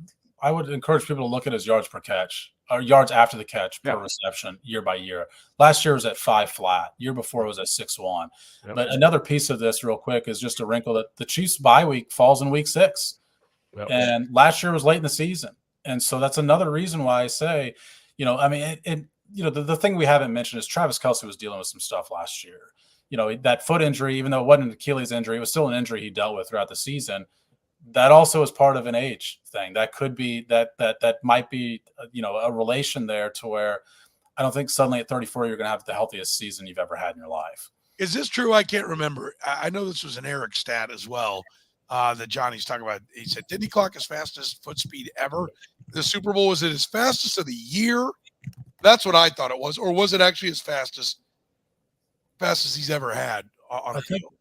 I would encourage people to look at his yards per catch, or yards after the catch per reception year by year. Last year was at 5 flat. Year before it was at 6.1. Yep. But another piece of this, real quick, is just a wrinkle that the Chiefs' bye week falls in week 6, and last year was late in the season, and so that's another reason why I say, the thing we haven't mentioned is Travis Kelce was dealing with some stuff last year. That foot injury, even though it wasn't an Achilles injury, it was still an injury he dealt with throughout the season. That also is part of an age thing. That could be that might be, a relation there to where I don't think suddenly at 34 you're going to have the healthiest season you've ever had in your life. Is this true? I can't remember. I know this was an Eric stat as well that Johnny's talking about. He said, didn't he clock his fastest foot speed ever? The Super Bowl, was it his fastest of the year? That's what I thought it was. Or was it actually his fastest he's ever had on a field?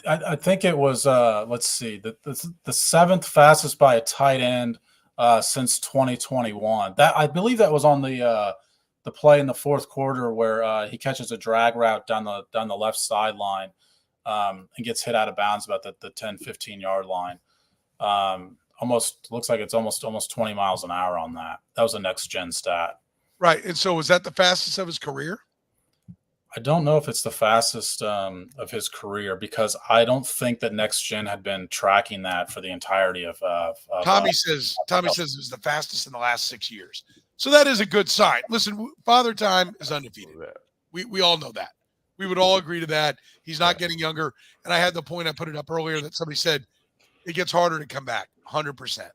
I think it was, let's see, the 7th fastest by a tight end since 2021. That, I believe that was on the play in the fourth quarter where he catches a drag route down the left sideline and gets hit out of bounds about the 10, 15-yard line. Looks like it's almost 20 miles an hour on that. That was a next-gen stat. Right. And so was that the fastest of his career? I don't know if it's the fastest of his career, because I don't think that Next Gen had been tracking that for the entirety of Tommy says it was the fastest in the last 6 years. So that is a good sign. Listen, Father Time is undefeated. We all know that. We would all agree to that. He's not getting younger. And I had the point, I put it up earlier, that somebody said it gets harder to come back. 100%.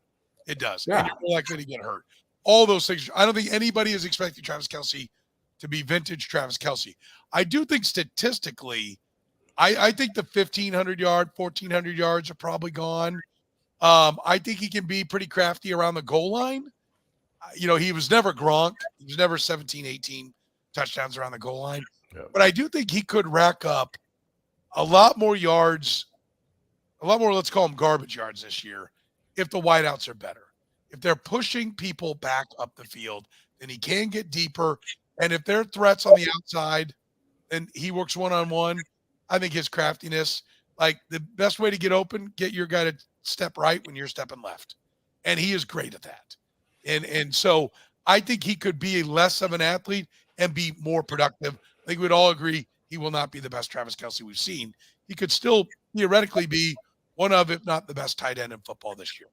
It does. Yeah. And you're more likely to get hurt. All those things. I don't think anybody is expecting Travis Kelce to be vintage Travis Kelce. I do think statistically, I think the 1,400 yards are probably gone. I think he can be pretty crafty around the goal line. He was never Gronk. He was never 17, 18 touchdowns around the goal line. Yeah. But I do think he could rack up a lot more yards, a lot more, let's call them garbage yards this year, if the wideouts are better. If they're pushing people back up the field, then he can get deeper. And if there are threats on the outside, then he works one-on-one. I think his craftiness, like the best way to get open, get your guy to step right when you're stepping left. And he is great at that. And so I think he could be less of an athlete and be more productive. I think we'd all agree he will not be the best Travis Kelce we've seen. He could still theoretically be one of, if not the best tight end in football this year,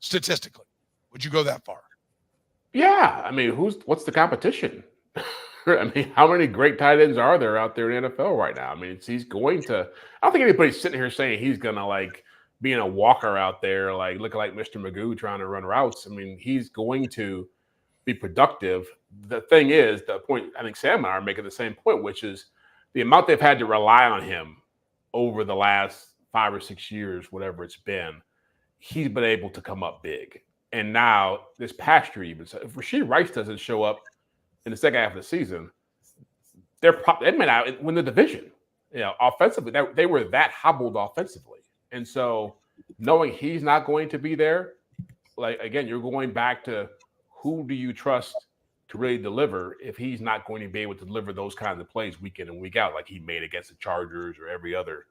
statistically. Would you go that far? Yeah. I mean, what's the competition? I mean, how many great tight ends are there out there in the NFL right now? I mean, he's going to – I don't think anybody's sitting here saying he's going to, like, being a walker out there, like, looking like Mr. Magoo trying to run routes. I mean, he's going to be productive. The thing is, the point I think Sam and I are making the same point, which is the amount they've had to rely on him over the last 5 or 6 years, whatever it's been, he's been able to come up big. And now this past year even, so if Rashee Rice doesn't show up in the second half of the season, they may not win the division. Offensively, they were that hobbled offensively. And so knowing he's not going to be there, like, again, you're going back to who do you trust to really deliver if he's not going to be able to deliver those kinds of plays week in and week out like he made against the Chargers or every other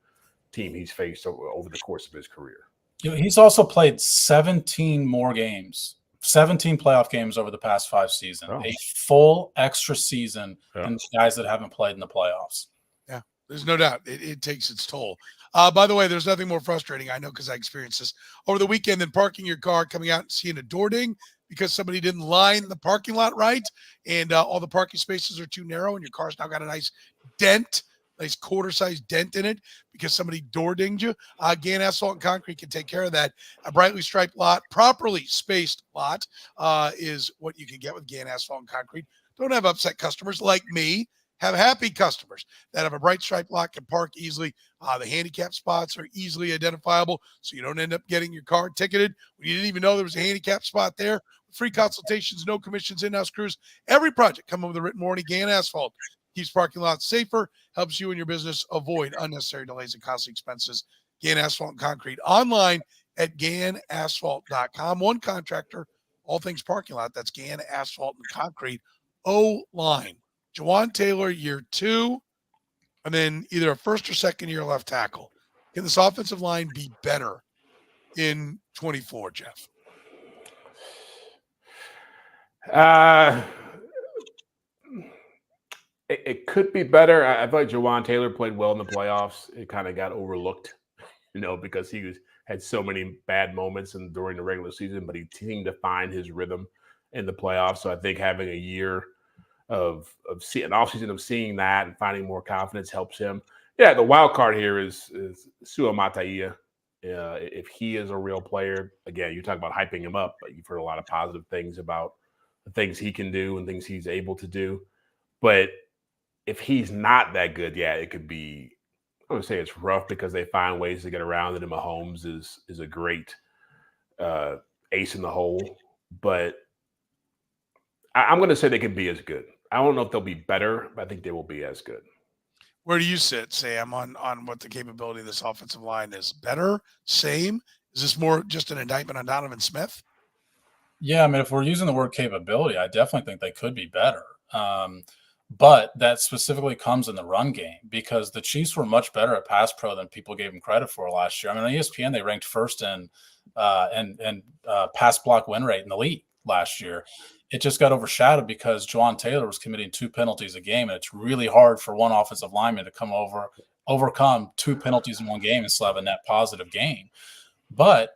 team he's faced over the course of his career. He's also played 17 more games, 17 playoff games over the past 5 seasons, a full extra season than the guys that haven't played in the playoffs. Yeah, there's no doubt. It takes its toll. By the way, there's nothing more frustrating, I know, because I experienced this over the weekend, than parking your car, coming out and seeing a door ding because somebody didn't line the parking lot right, and all the parking spaces are too narrow, and your car's now got a nice dent, nice quarter-sized dent in it because somebody door dinged you. Gann Asphalt and Concrete can take care of that. A brightly striped lot, properly spaced lot is what you can get with Gann Asphalt and Concrete. Don't have upset customers like me. Have happy customers that have a bright striped lot, can park easily. The handicap spots are easily identifiable, so you don't end up getting your car ticketed when you didn't even know there was a handicap spot there. Free consultations, no commissions, in-house crews. Every project come with a written warranty. Gann Asphalt keeps parking lots safer, helps you and your business avoid unnecessary delays and costly expenses. Gann Asphalt and Concrete, online at GannAsphalt.com. One contractor, all things parking lot. That's Gann Asphalt and Concrete. O-line. Jawan Taylor, year 2, and then either a first or second year left tackle. Can this offensive line be better in 24, Jeff? It could be better. I feel like Jawan Taylor played well in the playoffs. It kind of got overlooked, because he had so many bad moments during the regular season, but he seemed to find his rhythm in the playoffs. So I think having a year of an offseason of seeing that and finding more confidence helps him. Yeah, the wild card here is Sua Mata'ia. If he is a real player, again, you talk about hyping him up, but you've heard a lot of positive things about the things he can do and things he's able to do. But if he's not that good, yeah, it could be, I would say it's rough because they find ways to get around it, and Mahomes is a great ace in the hole. But I'm going to say they can be as good. I don't know if they'll be better, but I think they will be as good. Where do you sit, Sam, on what the capability of this offensive line is? Better? Same? Is this more just an indictment on Donovan Smith? Yeah, I mean, if we're using the word capability, I definitely think they could be better. But that specifically comes in the run game because the Chiefs were much better at pass pro than people gave them credit for last year. I mean, on ESPN, they ranked first in pass block win rate in the league last year. It just got overshadowed because Juwan Taylor was committing 2 penalties a game, and it's really hard for one offensive lineman to overcome 2 penalties in one game and still have a net positive game. But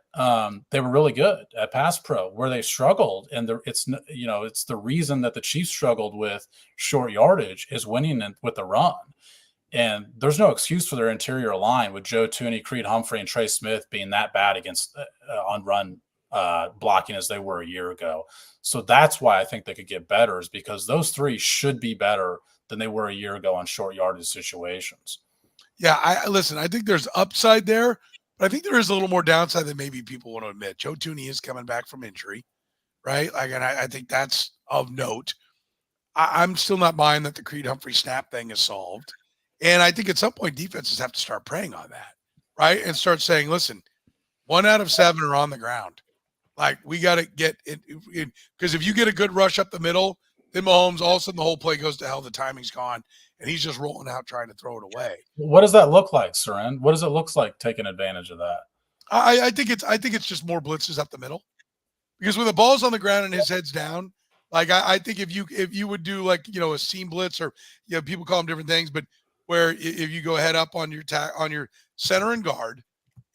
they were really good at pass pro. Where they struggled, and it's the reason that the Chiefs struggled with short yardage is winning with the run. And there's no excuse for their interior line with Joe Thuney, Creed Humphrey, and Trey Smith being that bad against on run blocking as they were a year ago. So that's why I think they could get better, is because those 3 should be better than they were a year ago on short yardage situations. Yeah, I think there's upside there, but I think there is a little more downside than maybe people want to admit. Joe Thuney is coming back from injury, right? Like, and I think that's of note. I'm still not buying that the Creed Humphrey snap thing is solved. And I think at some point defenses have to start preying on that, right? And start saying, listen, 1 out of 7 are on the ground. Like, we got to get it, because if you get a good rush up the middle, then Mahomes, all of a sudden the whole play goes to hell. The timing's gone, and he's just rolling out trying to throw it away. What does that look like, Soren? What does it look like taking advantage of that? I think it's just more blitzes up the middle, because when the ball's on the ground and his head's down, like I think if you would do like a seam blitz, or people call them different things, but where if you go head up on your center and guard,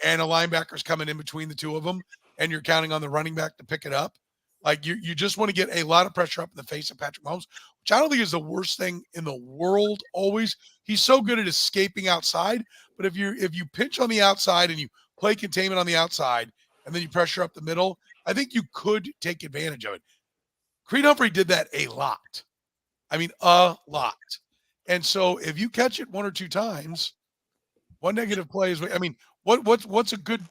and a linebacker's coming in between the 2 of them, and you're counting on the running back to pick it up, like you just want to get a lot of pressure up in the face of Patrick Mahomes, which I don't think is the worst thing in the world. Always, he's so good at escaping outside. But if you pinch on the outside and you play containment on the outside, and then you pressure up the middle, I think you could take advantage of it. Creed Humphrey did that a lot. I mean, a lot. And so if you catch it 1 or 2 times, one negative play is, I mean, what's a good,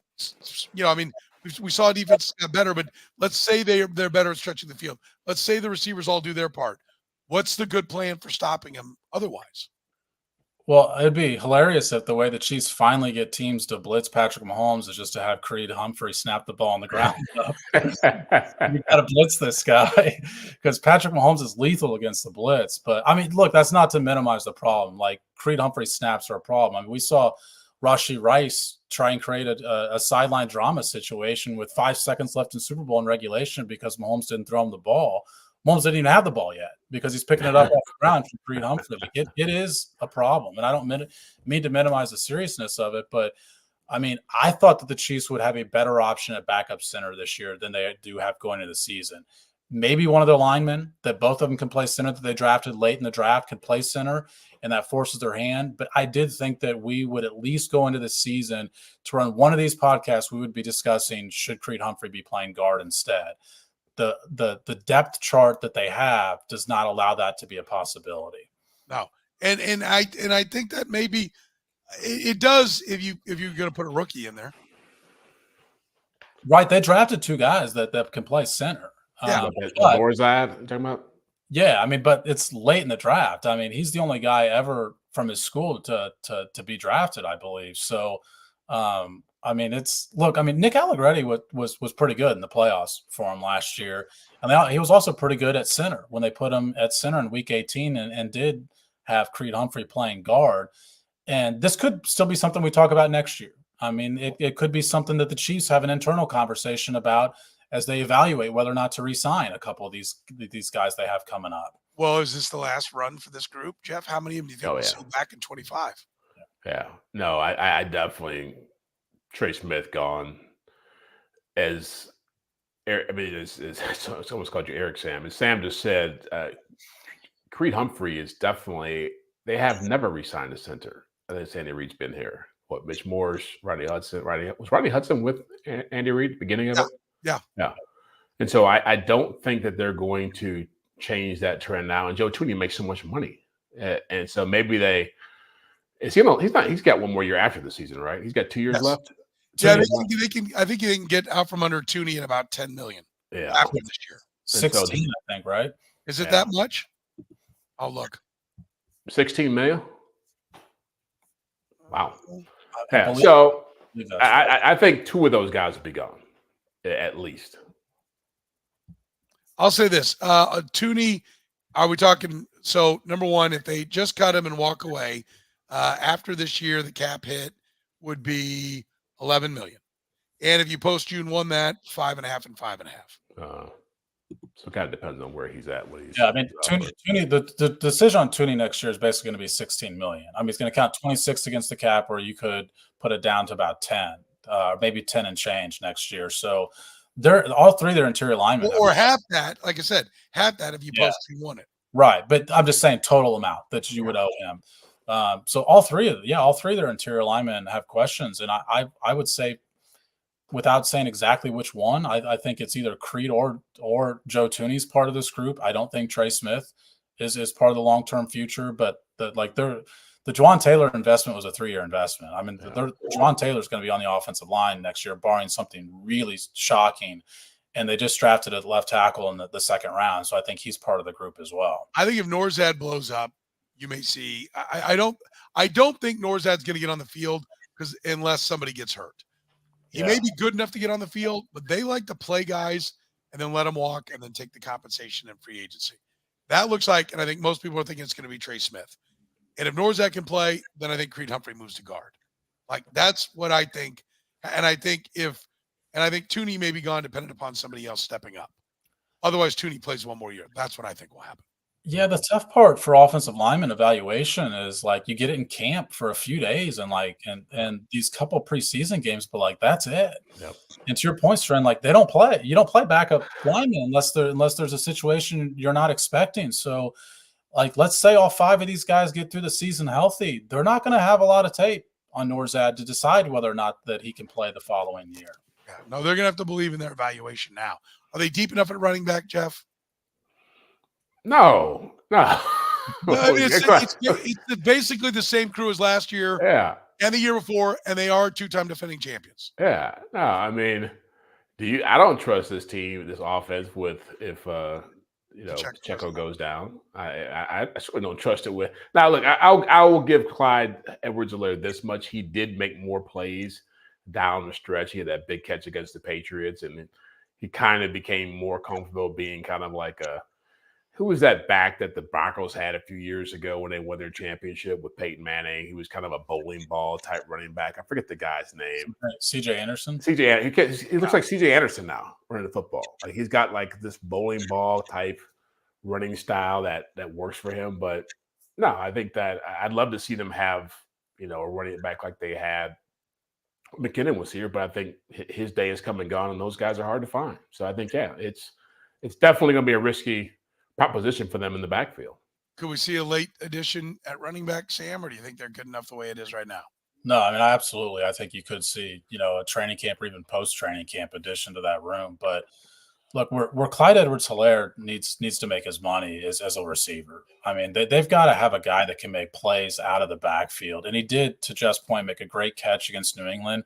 we saw defense got better, but let's say they're better at stretching the field. Let's say the receivers all do their part. What's the good plan for stopping him otherwise? Well, it'd be hilarious if the way the Chiefs finally get teams to blitz Patrick Mahomes is just to have Creed Humphrey snap the ball on the ground. You got to blitz this guy, because Patrick Mahomes is lethal against the blitz. But I mean, look, that's not to minimize the problem. Like, Creed Humphrey snaps are a problem. I mean, we saw Rashee Rice try and create a sideline drama situation with 5 seconds left in Super Bowl in regulation because Mahomes didn't throw him the ball. Mahomes didn't even have the ball yet because he's picking it up off the ground from Creed Humphrey. It is a problem, and I don't mean to minimize the seriousness of it, but I mean, I thought that the Chiefs would have a better option at backup center this year than they do have going into the season. Maybe one of their linemen, that both of them can play center, that they drafted late in the draft, can play center, and that forces their hand. But I did think that we would at least go into the season to run one of these podcasts. We would be discussing, should Creed Humphrey be playing guard instead? The depth chart that they have does not allow that to be a possibility. No, and I think that maybe it does if you're going to put a rookie in there. Right, they drafted 2 guys that can play center. Yeah, Borzad, talking about. Yeah, I mean, but it's late in the draft. I mean, he's the only guy ever from his school to be drafted, I believe. So, I mean, Nick Allegretti was pretty good in the playoffs for him last year. And he was also pretty good at center when they put him at center in week 18 and did have Creed Humphrey playing guard. And this could still be something we talk about next year. I mean, it could be something that the Chiefs have an internal conversation about as they evaluate whether or not to re-sign a couple of these guys they have coming up. Well, is this the last run for this group, Jeff? How many of them do you think will see back in 25? Yeah. No, I definitely – Trey Smith gone. It's almost called you Eric Sam. As Sam just said, Creed Humphrey is definitely – they have never re-signed a center. I think Andy Reid's been here. Mitch Morse, Rodney Hudson. Was Rodney Hudson with Andy Reid beginning of it? Yeah. And so I don't think that they're going to change that trend now. And Joe Thuney makes so much money, and so maybe he's got one more year after the season, right? He's got 2 years left. Yeah, I think they can get out from under Thuney in about $10 million. Yeah, after this year, 16, I think, right? Is it that much? I'll look. 16 million. Wow. Yeah, so I think 2 of those guys will be gone, at least. I'll say this. Thuney, are we talking? So, number one, if they just cut him and walk away, after this year, the cap hit would be $11 million. And if you post June 1 that, 5.5 and 5.5. So it kind of depends on where he's at. Yeah, I mean, Tooney, the decision on Tooney next year is basically going to be $16 million. I mean, he's going to count 26 against the cap, or you could put it down to about 10, maybe 10 and change next year. So all three of their interior linemen. Or half that, like I said, half that if you post he won it. Right, but I'm just saying total amount that you would owe him. So all three of their interior linemen have questions, and I would say, without saying exactly which one, I think it's either Creed or Joe Tooney's part of this group. I don't think Trey Smith is part of the long-term future, but the Juwan Taylor investment was a 3-year investment. I mean, Juwan Taylor's going to be on the offensive line next year, barring something really shocking. And they just drafted a left tackle in the second round, so I think he's part of the group as well. I think if Norzad blows up, you may see. I don't think Norzad's going to get on the field unless somebody gets hurt. He may be good enough to get on the field, but they like to play guys and then let them walk and then take the compensation in free agency. That looks like, and I think most people are thinking it's going to be Trey Smith. And if Norzad can play, then I think Creed Humphrey moves to guard. Like, that's what I think. And I think Tooney may be gone dependent upon somebody else stepping up. Otherwise, Tooney plays one more year. That's what I think will happen. Yeah, the tough part for offensive lineman evaluation is like you get it in camp for a few days and these couple preseason games, but like that's it. Yep. And to your point, Soren, like they don't play. You don't play backup linemen unless there's a situation you're not expecting. So, like, let's say all 5 of these guys get through the season healthy, they're not going to have a lot of tape on Norzad to decide whether or not that he can play the following year. Yeah, no, they're going to have to believe in their evaluation now. Are they deep enough at running back, Jeff? No. It's basically the same crew as last year and the year before, and they are 2-time defending champions. Yeah. No, I mean, I don't trust this team, this offense if Pacheco goes down. I certainly don't trust it with. Now, look, I will give Clyde Edwards-Helaire this much. He did make more plays down the stretch. He had that big catch against the Patriots, and he kind of became more comfortable being kind of like who was that back that the Broncos had a few years ago when they won their championship with Peyton Manning? He was kind of a bowling ball type running back. I forget the guy's name. C.J. Anderson? He looks like C.J. Anderson now running the football. Like he's got like this bowling ball type running style that works for him. But no, I think that I'd love to see them have, a running back like they had. McKinnon was here, but I think his day is come and gone, and those guys are hard to find. So I think, it's definitely going to be a risky proposition for them in the backfield. Could we see a late addition at running back, Sam, or do you think they're good enough the way it is right now? No, I mean, absolutely. I think you could see, a training camp or even post-training camp addition to that room. But look, where Clyde Edwards-Helaire needs to make his money is as a receiver. I mean, they've got to have a guy that can make plays out of the backfield. And he did, to Jeff's point, make a great catch against New England.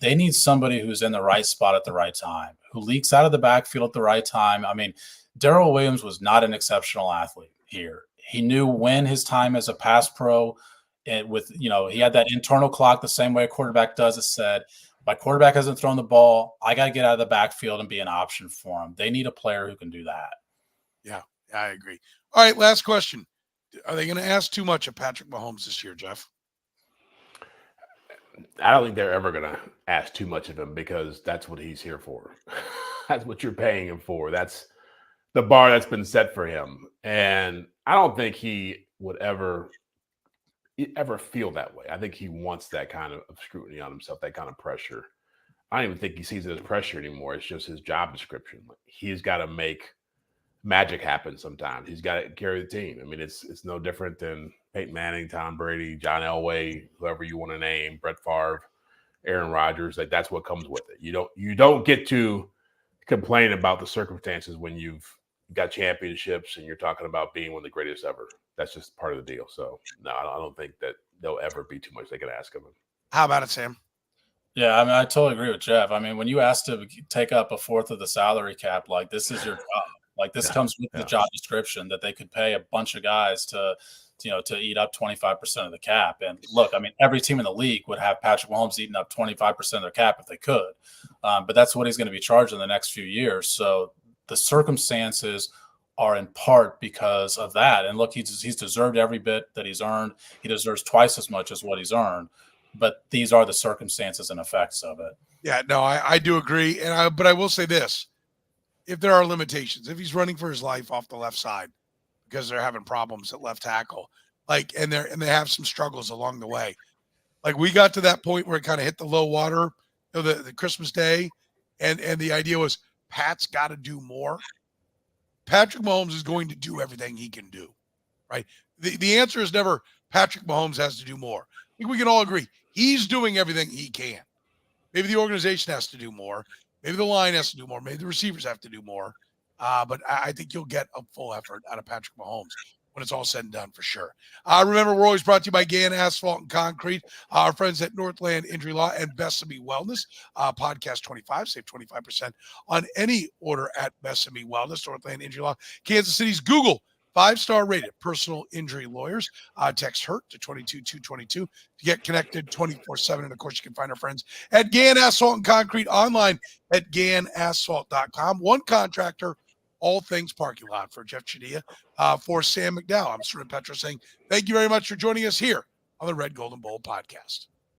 They need somebody who's in the right spot at the right time, who leaks out of the backfield at the right time. I mean, Darrell Williams was not an exceptional athlete here. He knew when his time as a pass pro, and he had that internal clock the same way a quarterback does. It said, my quarterback hasn't thrown the ball. I got to get out of the backfield and be an option for him. They need a player who can do that. Yeah, I agree. All right, last question. Are they going to ask too much of Patrick Mahomes this year, Jeff? I don't think they're ever going to ask too much of him because that's what he's here for. That's what you're paying him for. That's the bar that's been set for him. And I don't think he would ever feel that way. I think he wants that kind of scrutiny on himself, that kind of pressure. I don't even think he sees it as pressure anymore. It's just his job description. He's got to make magic happen sometimes. He's got to carry the team. I mean, it's no different than Peyton Manning, Tom Brady, John Elway, whoever you want to name, Brett Favre, Aaron Rodgers. Like, that's what comes with it. You don't get to complain about the circumstances when you've got championships and you're talking about being one of the greatest ever. That's just part of the deal. So, no, I don't think that there'll ever be too much they could ask of him. How about it, Sam? Yeah, I mean, I totally agree with Jeff. I mean, when you ask to take up a fourth of the salary cap, like this is your job. Like this comes with the job description that they could pay a bunch of guys to eat up 25% of the cap. And look, I mean, every team in the league would have Patrick Mahomes eating up 25% of their cap if they could. But that's what he's going to be charged in the next few years. So the circumstances are in part because of that. And look, he's deserved every bit that he's earned. He deserves twice as much as what he's earned. But these are the circumstances and effects of it. Yeah, no, I do agree. But I will say this. if there are limitations, if he's running for his life off the left side because they're having problems at left tackle, like, and they have some struggles along the way. Like, we got to that point where it kind of hit the low water, the Christmas Day, and the idea was Pat's got to do more. Patrick Mahomes is going to do everything he can do, right? The answer is never Patrick Mahomes has to do more. I think we can all agree he's doing everything he can. Maybe the organization has to do more. Maybe the line has to do more. Maybe the receivers have to do more. But I think you'll get a full effort out of Patrick Mahomes when it's all said and done, for sure. Remember, we're always brought to you by Gann Asphalt and Concrete, our friends at Northland Injury Law and Besame Wellness. Podcast 25, save 25% on any order at Besame Wellness, Northland Injury Law, Kansas City's Google 5-star rated personal injury lawyers. Text HURT to 22222 to get connected 24/7. And of course, you can find our friends at Gann Asphalt and Concrete online at GannAsphalt.com. One contractor, all things parking lot. For Jeffri Chadiha, for Sam McDowell, I'm Soren Petro saying thank you very much for joining us here on the Red, Gold, and Bold podcast.